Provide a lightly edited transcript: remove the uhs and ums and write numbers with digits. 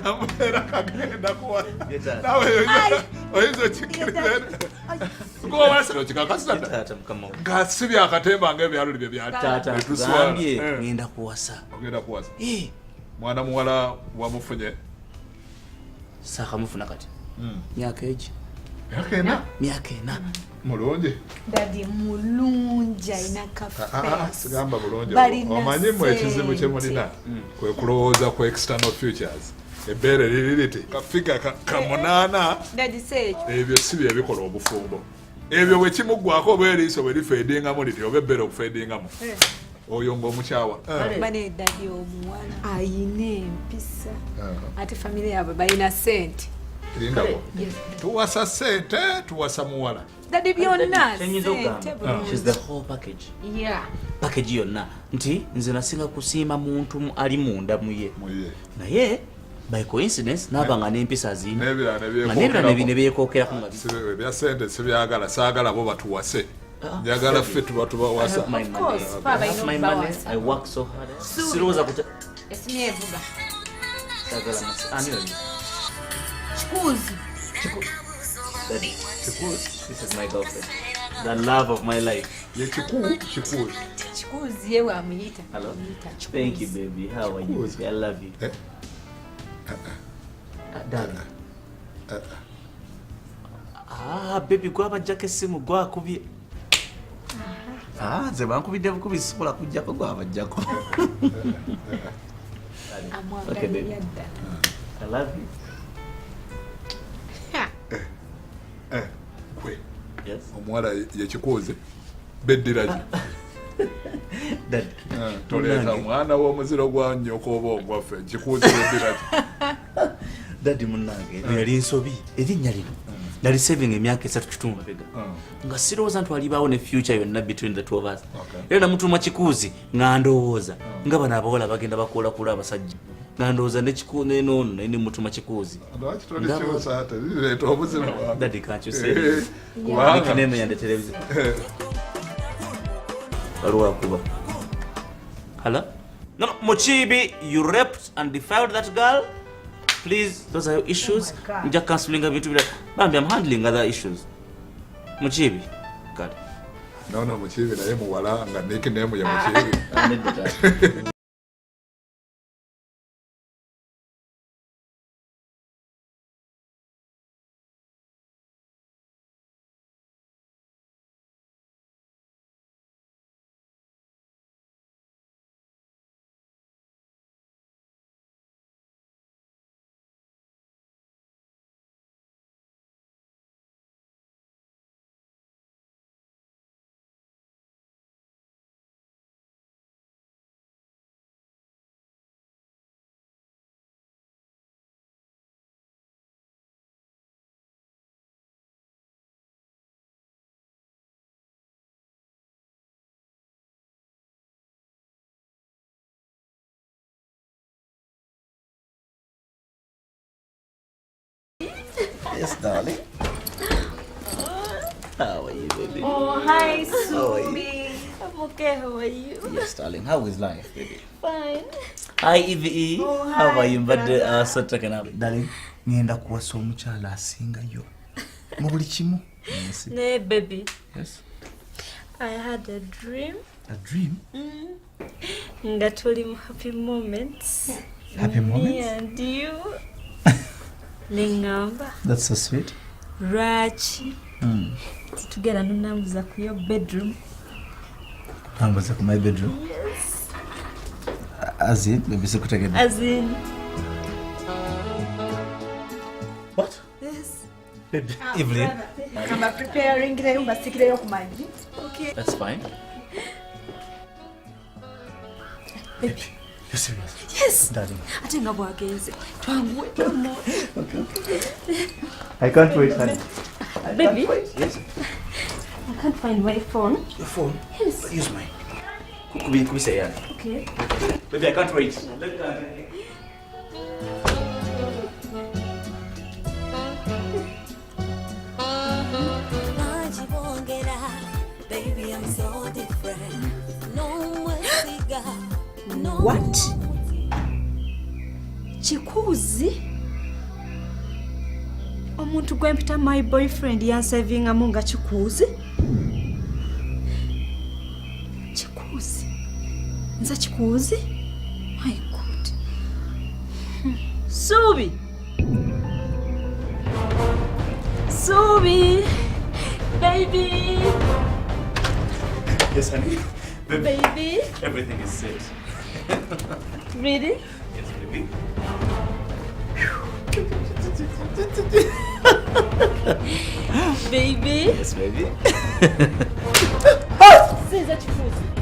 Amera kagenda kuwa. Nawe oyizo chikirize. Ngo wasiro chikakasita. Tata mukama. Ngasibya akatemba ngebyalo libye bya tata. Zambye ngenda kuwasa. Ogenda kuwasa. Mwana muwala wamufunye. Saka mufuna kati. Myaka eki. Myaka ena. Mulungi. Daddy mulungi ina kafe. Sigamba bulungi. Omanyi mu ekizibu kye mulina kwe kulowooza ku external futures. Ebbeere liriti kafiga kamunana. Daddy say. Ebyo si bye bikola obufumbo. Ebyo bwe kimuggwako oba eriiso bwe lifeedingamu liti oba ebbeere okufeedingamu. Oyo ng'omukyawa. Bane daddy omuwala ayina empisa. Ate family yaabwe balina sente. Lindabo. Tuwasa sente, tuwasa muwala. Daddy byonna. She's the whole package. Yeah. Package yonna. Nti nze nasinga kusiima muntu ali munda muye. Naye by coincidence nabanga n'empisa zino. Nebira nebyekokera ku ngabi. Bya sente sibyagala saagala bo batuwase. Njagala ffe tubawasa. My money. I work so hard. Siroza kuta. Esinyevuga. Sagala mas. Anyway. Chikuzi. Daddy. Chikuzi. This is my girlfriend. The love of my life. Ye chikuzi. Chikuzi yewe amuyita. Hello. Thank you, baby. How are you? I love you. Darling. Baby, gwaba jake simu gwa kubye. Ze bankubidde bukubi sisobola kujjako gwaba jjako. Okay, baby. I love you. Kwe. Yes. Omuwala ye kikoze. Beddiraji. Dad. Toleeta mwana w'omuziro gwa nnyoko oba ogwaffe kikoze beddiraji. Daddy munnange yali nsobi erinnya lino nali saving emyaka 3 kitunga bega nga sirowooza nti walibaawo ne future yonna between the two of us era namutuma kikuuzi nga ndowooza nga bano abawala bagenda bakoola kula abasajja nga ndowooza ne noono naye ne mutuma kikuuzi Daddy can't you say nickname yande television baluwa kuba hello no Mochibi you raped and defiled that girl. Please, those are your issues. I'm just cancelling a bit. Bambi, I'm handling other issues. Muchibi. God. No, Muchibi. Na yemu wala nga nickname ya Muchibi. I need that. Yes, darling. How are you, baby? Oh, hi, Sumi. I'm okay. How are you? Yes, darling. How is life, baby? Fine. Hi, Evie. Oh, hi. How are you? But so taken up, darling. Nienda kuwasa omukyala asinga yo. Mu buli kimu. Nee, baby. Yes. I had a dream. A dream? Nga tuli mu happy moments. Happy moments? Me and you. Nengamba. That's so sweet. Rachi. Tugera nunambuza ku your bedroom. Nambuza ku my bedroom? Yes. As in, maybe sikutegedde. As in. What? Yes. Baby, Evelyn. I'm preparing the sikire yokumanyi. Okay. That's fine. Baby. You're serious? Yes. Darling. Ate nga bwagenze. Twangwe tomo. I can't wait, honey. Baby. Yes. I can't find my phone. Your phone? Yes. Use mine. Could we say yeah? Okay. Baby, I can't wait. Baby, I'm so different. No What? Chikuzi omuntu gwempita my boyfriend yansavingamu nga Chikuzi. Chikuzi nza Chikuzi. My God. Subi baby. Yes, honey. Baby. Everything is set. Really? Yes, baby. Baby. Yes, baby. Say that Chikuzi.